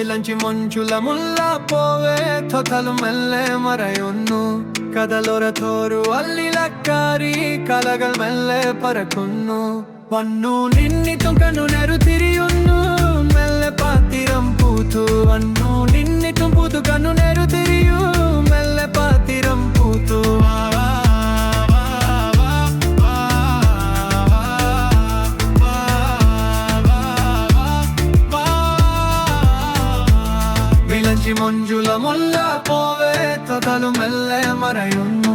വിളഞ്ചി മഞ്ചുല മുല്ല പോവേ തൊട്ടലും മെല്ലെ മറയുന്നു കടലോരത്തോരു അല്ലിലക്കാരി കലകൾ മെല്ലെ പറക്കുന്നു വന്നു നിന്നിട്ടും കണ്ണുനേരു തിരിയുന്നു മെല്ലെ പാത്തിരം പൂത്തു വന്നു നിന്നിട്ടും പൂത്തു കണ്ണുനേരു തിരിയൂ മെല്ലെ പാത്തിരം പൂത്തു വിളഞ്ചി മഞ്ചുല മുല്ല പോവേ തൊട്ടലും മെല്ലെ മറയുന്നു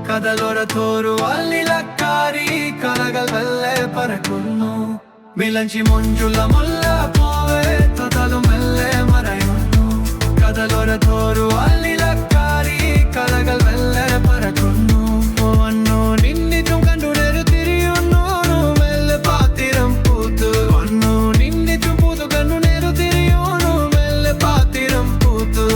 കടലോരത്തോരു അല്ലിലക്കാരി കലകൾ മെല്ലെ പറക്കുന്നു വിളഞ്ചി മഞ്ചുല മുല്ല പോവേ തൊട്ടലും മെല്ലെ മറയുന്നു കടലോരത്തോരു അല്ലിലക്കാരി കലകൾ മെല്ലെ പറക്കുന്നു വന്നു നിന്നിട്ടും കണ്ണുനേരു തിരിയുന്നു മെല്ലെ പാത്തിരം പൂത്തു വന്നു നിന്നിട്ടും പൂത്തു കണ്ണുനേരു തിരിയുന്നു മെല്ലെ പാത്തിരം പൂത്തു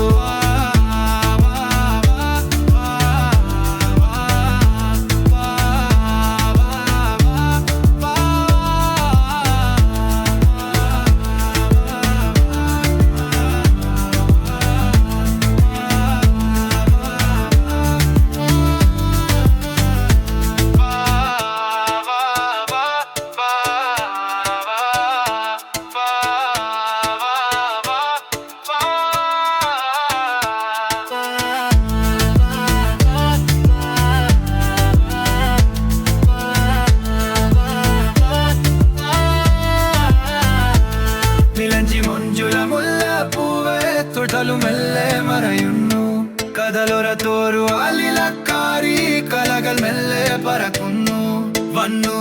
തൊട്ടലും മെല്ലെ മറയുന്നു കടലോരത്തോരു അല്ലിലക്കാരി കലകൾ മെല്ലെ പറക്കുന്നു വന്നു